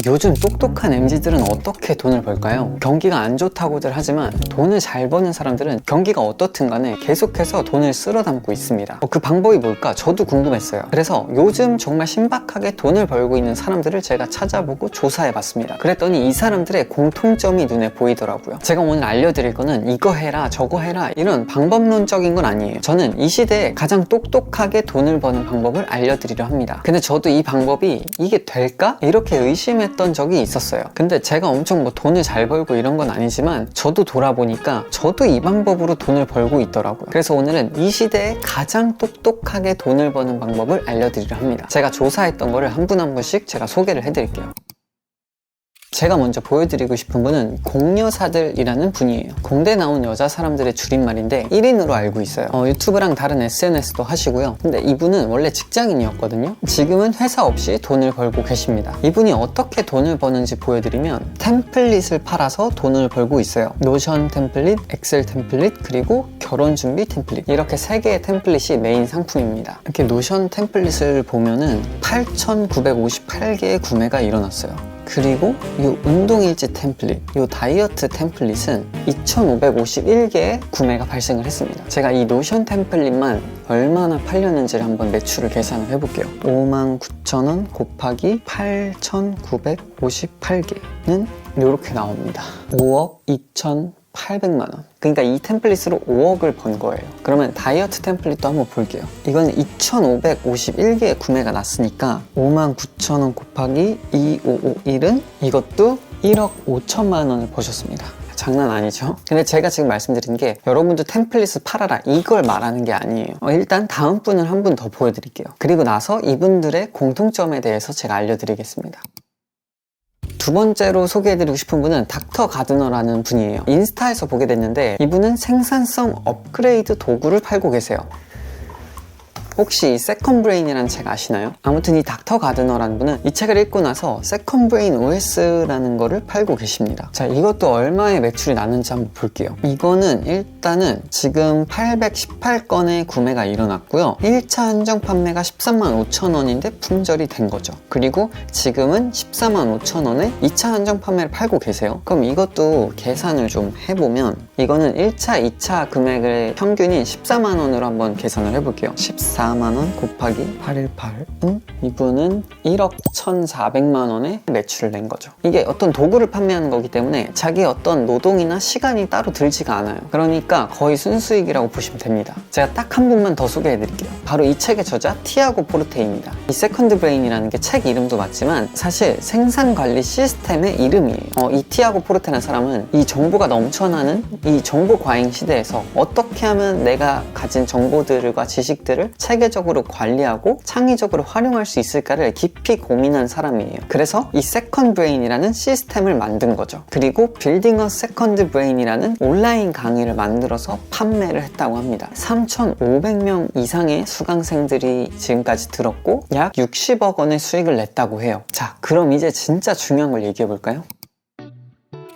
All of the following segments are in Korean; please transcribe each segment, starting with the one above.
요즘 똑똑한 MZ들은 어떻게 돈을 벌까요? 경기가 안 좋다고들 하지만 돈을 잘 버는 사람들은 경기가 어떻든 간에 계속해서 돈을 쓸어 담고 있습니다. 그 방법이 뭘까? 저도 궁금했어요. 그래서 요즘 정말 신박하게 돈을 벌고 있는 사람들을 제가 찾아보고 조사해 봤습니다. 그랬더니 이 사람들의 공통점이 눈에 보이더라고요. 제가 오늘 알려드릴 거는 이거 해라 저거 해라 이런 방법론적인 건 아니에요. 저는 이 시대에 가장 똑똑하게 돈을 버는 방법을 알려드리려 합니다. 근데 저도 이 방법이 이게 될까? 이렇게 의심했던 적이 있었어요. 근데 제가 엄청 뭐 돈을 잘 벌고 이런 건 아니지만 저도 돌아보니까 저도 이 방법으로 돈을 벌고 있더라고요. 그래서 오늘은 이 시대에 가장 똑똑하게 돈을 버는 방법을 알려드리려 합니다. 제가 조사했던 거를 한 분 한 분씩 제가 소개를 해드릴게요. 제가 먼저 보여드리고 싶은 분은 공여사들이라는 분이에요. 공대 나온 여자 사람들의 줄임말인데 1인으로 알고 있어요. 유튜브랑 다른 SNS도 하시고요. 근데 이분은 원래 직장인이었거든요. 지금은 회사 없이 돈을 벌고 계십니다. 이분이 어떻게 돈을 버는지 보여드리면 템플릿을 팔아서 돈을 벌고 있어요. 노션 템플릿, 엑셀 템플릿, 그리고 결혼 준비 템플릿, 이렇게 3개의 템플릿이 메인 상품입니다. 이렇게 노션 tem플릿을 보면은 8,958개의 구매가 일어났어요. 그리고 이 운동일지 템플릿, 이 다이어트 템플릿은 2,551개의 구매가 발생을 했습니다. 제가 이 노션 템플릿만 얼마나 팔렸는지를 한번 매출을 계산을 해볼게요. 59,000원 곱하기 8,958개는 이렇게 나옵니다. 5억 2,800만 원. 그러니까 이 템플릿으로 5억을 번 거예요. 그러면 다이어트 템플릿도 한번 볼게요. 이거는 2,551개의 구매가 났으니까 59,000원 곱하기 2,551은 이것도 1억 5천만 원을 버셨습니다. 장난 아니죠? 근데 제가 지금 말씀드린 게 여러분도 템플릿을 팔아라 이걸 말하는 게 아니에요. 일단 다음 분을 한 분 더 보여드릴게요. 그리고 나서 이분들의 공통점에 대해서 제가 알려드리겠습니다. 두 번째로 소개해드리고 싶은 분은 닥터 가드너라는 분이에요. 인스타에서 보게 됐는데 이분은 생산성 업그레이드 도구를 팔고 계세요. 혹시 이 세컨 브레인이라는 책 아시나요? 아무튼 이 닥터 가드너라는 분은 이 책을 읽고 나서 세컨 브레인 OS라는 거를 팔고 계십니다. 자, 이것도 얼마의 매출이 나는지 한번 볼게요. 이거는 일단은 지금 818건의 구매가 일어났고요. 1차 한정 판매가 13만 5천 원인데 품절이 된 거죠. 그리고 지금은 14만 5천 원에 2차 한정 판매를 팔고 계세요. 그럼 이것도 계산을 좀 해보면 이거는 1차, 2차 금액의 평균이 14만 원으로 한번 계산을 해볼게요. 14만원 곱하기 818은 이분은 1억 1,400만 원의 매출을 낸 거죠. 이게 어떤 도구를 판매하는 거기 때문에 자기 어떤 노동이나 시간이 따로 들지가 않아요. 그러니까 거의 순수익이라고 보시면 됩니다. 제가 딱 한 분만 더 소개해 드릴게요. 바로 이 책의 저자 티아고 포르테입니다. 이 세컨드 브레인이라는 게 책 이름도 맞지만 사실 생산관리 시스템의 이름이에요. 이 티아고 포르테라는 사람은 이 정보가 넘쳐나는 이 정보 과잉 시대에서 어떻게 하면 내가 가진 정보들과 지식들을 체계적으로 관리하고 창의적으로 활용할 수 있을까를 깊이 고민한 사람이에요. 그래서 이 세컨드 브레인이라는 시스템을 만든 거죠. 그리고 빌딩 어 세컨드 브레인이라는 온라인 강의를 만들어서 판매를 했다고 합니다. 3,500명 이상의 수강생들이 지금까지 들었고 약 60억 원의 수익을 냈다고 해요. 자, 그럼 이제 진짜 중요한 걸 얘기해 볼까요?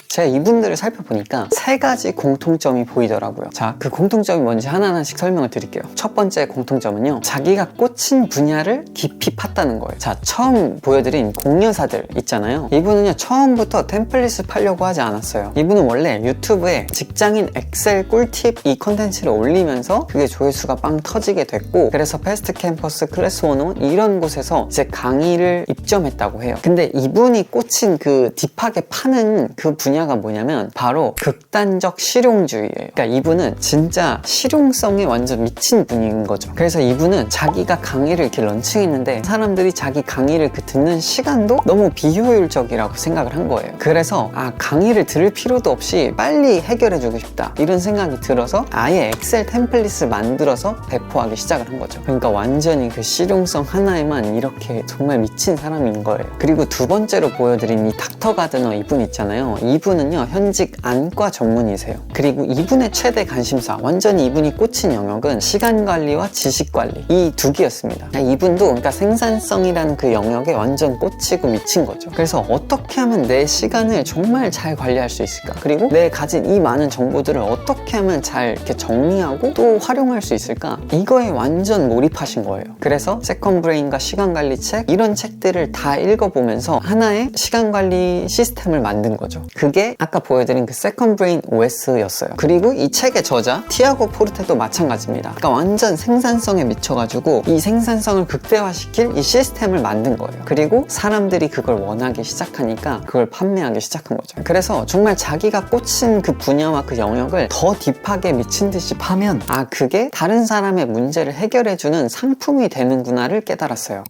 제가 이분들을 살펴보니까 3가지 공통점이 보이더라고요. 자, 그 공통점이 뭔지 하나하나씩 설명을 드릴게요. 첫 번째 공통점은요, 자기가 꽂힌 분야를 깊이 팠다는 거예요. 자, 처음 보여드린 공여사들 있잖아요. 이분은요, 처음부터 템플릿을 팔려고 하지 않았어요. 이분은 원래 유튜브에 직장인 엑셀 꿀팁 이 컨텐츠를 올리면서 그게 조회수가 빵 터지게 됐고, 그래서 패스트 캠퍼스, 클래스 101 이런 곳에서 이제 강의를 입점했다고 해요. 근데 이분이 꽂힌 그 딥하게 파는 그 분야가 뭐냐면 바로 극단적 실용주의예요. 그러니까 이분은 진짜 실용성에 완전 미친 분인 거죠. 그래서 이분은 자기가 강의를 이렇게 런칭했는데 사람들이 자기 강의를 듣는 시간도 너무 비효율적이라고 생각을 한 거예요. 그래서 강의를 들을 필요도 없이 빨리 해결해주고 싶다 이런 생각이 들어서 아예 엑셀 템플릿을 만들어서 배포하기 시작을 한 거죠. 그러니까 완전히 그 실용성 하나에만 이렇게 정말 미친 사람인 거예요. 그리고 두 번째로 보여드린 이 닥터 가드너 이분 있잖아요. 이분 이분은요 현직 안과 전문의세요. 그리고 이분의 최대 관심사, 완전히 이분이 꽂힌 영역은 시간관리와 지식관리, 이 두 개였습니다. 이분도 그러니까 생산성이라는 그 영역에 완전 꽂히고 미친 거죠. 그래서 어떻게 하면 내 시간을 정말 잘 관리할 수 있을까, 그리고 내 가진 이 많은 정보들을 어떻게 하면 잘 이렇게 정리하고 또 활용할 수 있을까, 이거에 완전 몰입하신 거예요. 그래서 세컨브레인과 시간관리 책, 이런 책들을 다 읽어보면서 하나의 시간관리 시스템을 만든 거죠. 그게 아까 보여드린 그 세컨브레인 OS였어요. 그리고 이 책의 저자 티아고 포르테도 마찬가지입니다. 그러니까 완전 생산성에 미쳐가지고 이 생산성을 극대화시킬 이 시스템을 만든 거예요. 그리고 사람들이 그걸 원하기 시작하니까 그걸 판매하기 시작한 거죠. 그래서 정말 자기가 꽂힌 그 분야와 그 영역을 더 딥하게 미친 듯이 파면, 아, 그게 다른 사람의 문제를 해결해주는 상품이 되는구나를 깨달았어요.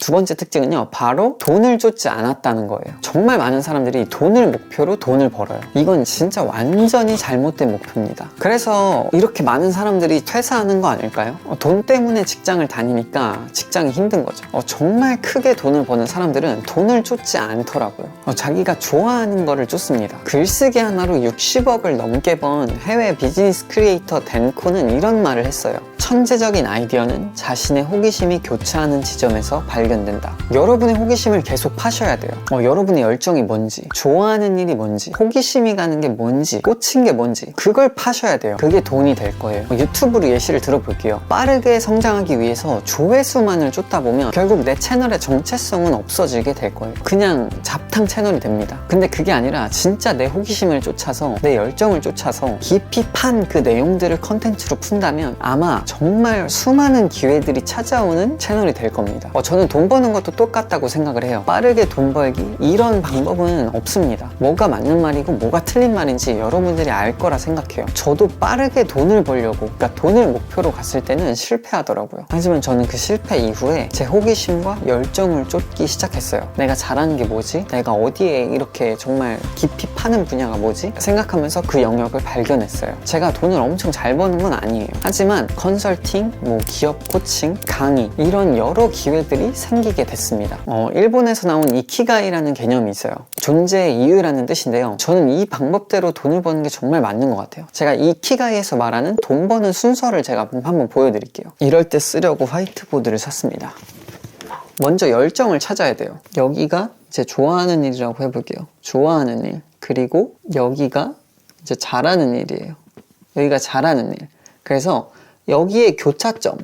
두 번째 특징은요, 바로 돈을 쫓지 않았다는 거예요. 정말 많은 사람들이 돈을 목표로 돈을 벌어요. 이건 진짜 완전히 잘못된 목표입니다. 그래서 이렇게 많은 사람들이 퇴사하는 거 아닐까요? 돈 때문에 직장을 다니니까 직장이 힘든 거죠. 정말 크게 돈을 버는 사람들은 돈을 쫓지 않더라고요. 자기가 좋아하는 거를 쫓습니다. 글쓰기 하나로 60억을 넘게 번 해외 비즈니스 크리에이터 댄코는 이런 말을 했어요. 천재적인 아이디어는 자신의 호기심이 교차하는 지점에서 발견된다. 여러분의 호기심을 계속 파셔야 돼요. 여러분의 열정이 뭔지, 좋아하는 일이 뭔지, 호기심이 가는 게 뭔지, 꽂힌 게 뭔지, 그걸 파셔야 돼요. 그게 돈이 될 거예요. 유튜브로 예시를 들어볼게요. 빠르게 성장하기 위해서 조회수만을 쫓다 보면 결국 내 채널의 정체성은 없어지게 될 거예요. 그냥 잡탕 채널이 됩니다. 근데 그게 아니라 진짜 내 호기심을 쫓아서, 내 열정을 쫓아서 깊이 판 그 내용들을 컨텐츠로 푼다면 아마 정말 수많은 기회들이 찾아오는 채널이 될 겁니다. 저는 돈 버는 것도 똑같다고 생각을 해요. 빠르게 돈 벌기, 이런 방법은 없습니다. 뭐가 맞는 말이고 뭐가 틀린 말인지 여러분들이 알 거라 생각해요. 저도 빠르게 돈을 벌려고, 그러니까 돈을 목표로 갔을 때는 실패하더라고요. 하지만 저는 그 실패 이후에 제 호기심과 열정을 쫓기 시작했어요. 내가 잘하는 게 뭐지? 내가 어디에 이렇게 정말 깊이 파는 분야가 뭐지? 생각하면서 그 영역을 발견했어요. 제가 돈을 엄청 잘 버는 건 아니에요. 하지만 컨설팅, 기업 코칭, 강의, 이런 여러 기회들이 생기게 됐습니다. 일본에서 나온 이키가이라는 개념이 있어요. 존재의 이유라는 뜻인데요. 저는 이 방법대로 돈을 버는 게 정말 맞는 것 같아요. 제가 이키가이에서 말하는 돈 버는 순서를 제가 한번 보여드릴게요. 이럴 때 쓰려고 화이트보드를 샀습니다. 먼저 열정을 찾아야 돼요. 여기가 제 좋아하는 일이라고 해볼게요. 좋아하는 일. 그리고 여기가 이제 잘하는 일이에요. 여기가 잘하는 일. 그래서 여기에 교차점,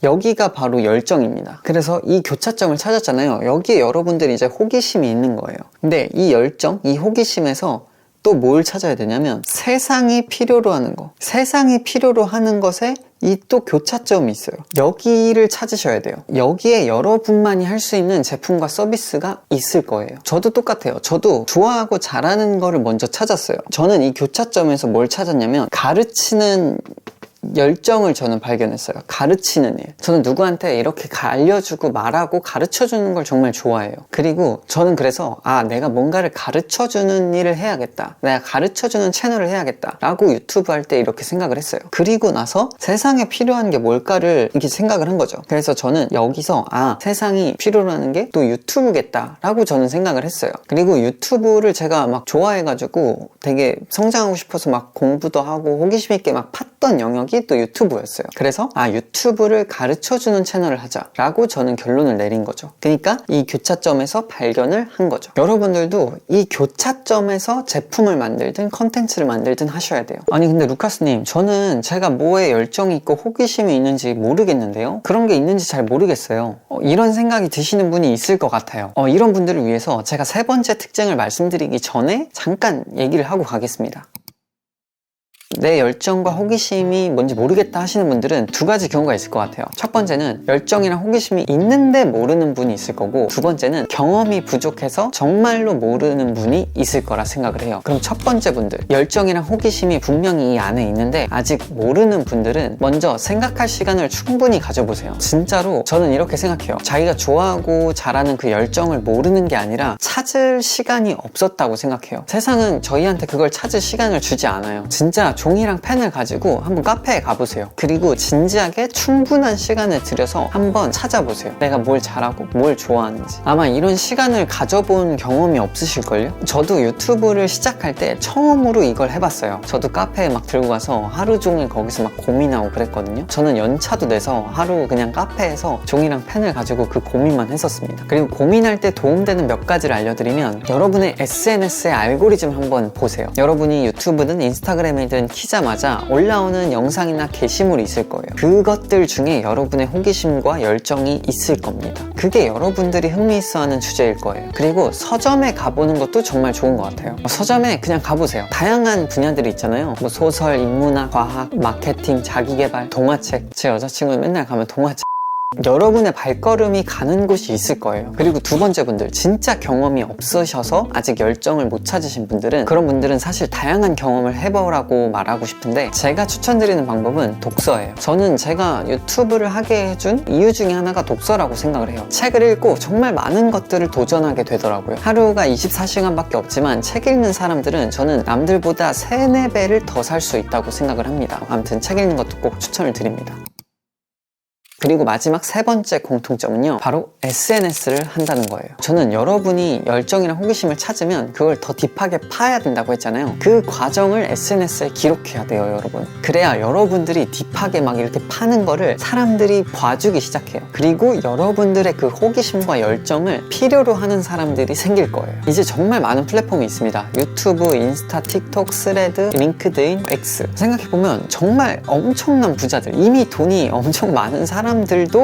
여기가 바로 열정입니다. 그래서 이 교차점을 찾았잖아요. 여기에 여러분들이 이제 호기심이 있는 거예요. 근데 이 열정, 이 호기심에서 또 뭘 찾아야 되냐면 세상이 필요로 하는 거, 세상이 필요로 하는 것에 이 또 교차점이 있어요. 여기를 찾으셔야 돼요. 여기에 여러분만이 할 수 있는 제품과 서비스가 있을 거예요. 저도 똑같아요. 저도 좋아하고 잘하는 거를 먼저 찾았어요. 저는 이 교차점에서 뭘 찾았냐면 가르치는 열정을 저는 발견했어요. 가르치는 일. 저는 누구한테 이렇게 알려주고 말하고 가르쳐주는 걸 정말 좋아해요. 그리고 저는 그래서 내가 뭔가를 가르쳐주는 일을 해야겠다, 내가 가르쳐주는 채널을 해야겠다 라고 유튜브 할 때 이렇게 생각을 했어요. 그리고 나서 세상에 필요한 게 뭘까를 이렇게 생각을 한 거죠. 그래서 저는 여기서 세상이 필요로 하는 게 또 유튜브겠다 라고 저는 생각을 했어요. 그리고 유튜브를 제가 막 좋아해가지고 되게 성장하고 싶어서 막 공부도 하고 호기심 있게 막 팠던 영역이 또 유튜브였어요. 그래서 유튜브를 가르쳐주는 채널을 하자 라고 저는 결론을 내린 거죠. 그러니까 이 교차점에서 발견을 한 거죠. 여러분들도 이 교차점에서 제품을 만들든 컨텐츠를 만들든 하셔야 돼요. 아니 근데 루카스님, 저는 제가 뭐에 열정이 있고 호기심이 있는지 모르겠는데요? 그런 게 있는지 잘 모르겠어요. 이런 생각이 드시는 분이 있을 것 같아요. 이런 분들을 위해서 제가 세 번째 특징을 말씀드리기 전에 잠깐 얘기를 하고 가겠습니다. 내 열정과 호기심이 뭔지 모르겠다 하시는 분들은 두 가지 경우가 있을 것 같아요. 첫 번째는 열정이랑 호기심이 있는데 모르는 분이 있을 거고, 두 번째는 경험이 부족해서 정말로 모르는 분이 있을 거라 생각을 해요. 그럼 첫 번째 분들, 열정이랑 호기심이 분명히 이 안에 있는데 아직 모르는 분들은 먼저 생각할 시간을 충분히 가져보세요. 진짜로 저는 이렇게 생각해요. 자기가 좋아하고 잘하는 그 열정을 모르는 게 아니라 찾을 시간이 없었다고 생각해요. 세상은 저희한테 그걸 찾을 시간을 주지 않아요. 진짜 종이랑 펜을 가지고 한번 카페에 가보세요. 그리고 진지하게 충분한 시간을 들여서 한번 찾아보세요. 내가 뭘 잘하고 뭘 좋아하는지. 아마 이런 시간을 가져본 경험이 없으실걸요? 저도 유튜브를 시작할 때 처음으로 이걸 해봤어요. 저도 카페에 막 들고 가서 하루 종일 거기서 막 고민하고 그랬거든요. 저는 연차도 내서 하루 그냥 카페에서 종이랑 펜을 가지고 그 고민만 했었습니다. 그리고 고민할 때 도움되는 몇 가지를 알려드리면, 여러분의 SNS의 알고리즘 한번 보세요. 여러분이 유튜브든 인스타그램이든 키자마자 올라오는 영상이나 게시물이 있을 거예요. 그것들 중에 여러분의 호기심과 열정이 있을 겁니다. 그게 여러분들이 흥미있어하는 주제일 거예요. 그리고 서점에 가보는 것도 정말 좋은 것 같아요. 서점에 그냥 가보세요. 다양한 분야들이 있잖아요. 뭐 소설, 인문학, 과학, 마케팅, 자기계발, 동화책. 제 여자친구는 맨날 가면 동화책. 여러분의 발걸음이 가는 곳이 있을 거예요. 그리고 두 번째 분들, 진짜 경험이 없으셔서 아직 열정을 못 찾으신 분들은, 그런 분들은 사실 다양한 경험을 해보라고 말하고 싶은데, 제가 추천드리는 방법은 독서예요. 저는 제가 유튜브를 하게 해준 이유 중에 하나가 독서라고 생각을 해요. 책을 읽고 정말 많은 것들을 도전하게 되더라고요. 하루가 24시간밖에 없지만 책 읽는 사람들은 저는 남들보다 3, 4배를 더 살 수 있다고 생각을 합니다. 아무튼 책 읽는 것도 꼭 추천을 드립니다. 그리고 마지막 세 번째 공통점은요, 바로 SNS를 한다는 거예요. 저는 여러분이 열정이랑 호기심을 찾으면 그걸 더 딥하게 파야 된다고 했잖아요. 그 과정을 SNS에 기록해야 돼요, 여러분. 그래야 여러분들이 딥하게 막 이렇게 파는 거를 사람들이 봐주기 시작해요. 그리고 여러분들의 그 호기심과 열정을 필요로 하는 사람들이 생길 거예요. 이제 정말 많은 플랫폼이 있습니다. 유튜브, 인스타, 틱톡, 스레드, 링크드인, X. 생각해보면 정말 엄청난 부자들, 이미 돈이 엄청 많은 사람들도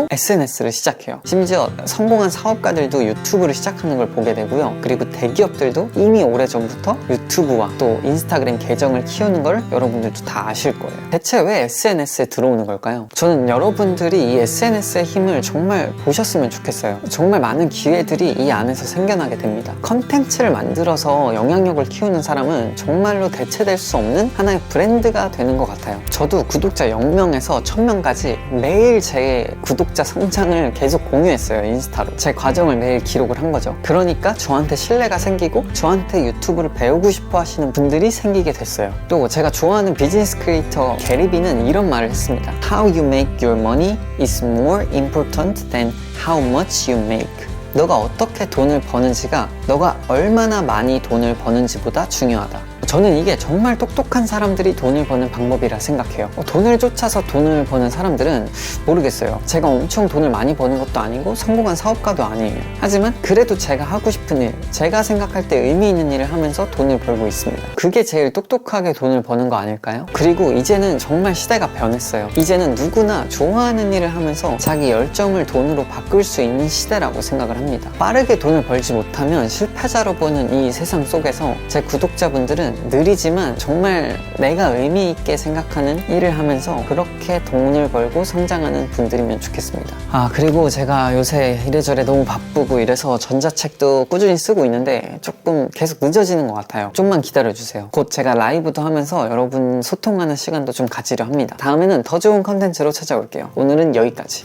SNS를 시작해요. 심지어 성공한 사업가들도 유튜브를 시작하는 걸 보게 되고요. 그리고 대기업들도 이미 오래전부터 유튜브와 또 인스타그램 계정을 키우는 걸 여러분들도 다 아실 거예요. 대체 왜 SNS에 들어오는 걸까요? 저는 여러분들이 이 SNS의 힘을 정말 보셨으면 좋겠어요. 정말 많은 기회들이 이 안에서 생겨나게 됩니다. 컨텐츠를 만들어서 영향력을 키우는 사람은 정말로 대체될 수 없는 하나의 브랜드가 되는 것 같아요. 저도 구독자 0명에서 1000명까지 매일 제 구독자 성장을 계속 공유했어요. 인스타로 제 과정을 매일 기록을 한 거죠. 그러니까 저한테 신뢰가 생기고 저한테 유튜브를 배우고 싶어 하시는 분들이 생기게 됐어요. 또 제가 좋아하는 비즈니스 크리에이터 게리비는 이런 말을 했습니다. How you make your money is more important than how much you make. 너가 어떻게 돈을 버는지가 너가 얼마나 많이 돈을 버는지보다 중요하다. 저는 이게 정말 똑똑한 사람들이 돈을 버는 방법이라 생각해요. 돈을 쫓아서 돈을 버는 사람들은 모르겠어요. 제가 엄청 돈을 많이 버는 것도 아니고 성공한 사업가도 아니에요. 하지만 그래도 제가 하고 싶은 일, 제가 생각할 때 의미 있는 일을 하면서 돈을 벌고 있습니다. 그게 제일 똑똑하게 돈을 버는 거 아닐까요? 그리고 이제는 정말 시대가 변했어요. 이제는 누구나 좋아하는 일을 하면서 자기 열정을 돈으로 바꿀 수 있는 시대라고 생각을 합니다. 빠르게 돈을 벌지 못하면 실패자로 보는 이 세상 속에서 제 구독자분들은 느리지만 정말 내가 의미 있게 생각하는 일을 하면서 그렇게 돈을 벌고 성장하는 분들이면 좋겠습니다. 그리고 제가 요새 이래저래 너무 바쁘고 이래서 전자책도 꾸준히 쓰고 있는데 조금 계속 늦어지는 것 같아요. 좀만 기다려주세요. 곧 제가 라이브도 하면서 여러분 소통하는 시간도 좀 가지려 합니다. 다음에는 더 좋은 컨텐츠로 찾아올게요. 오늘은 여기까지.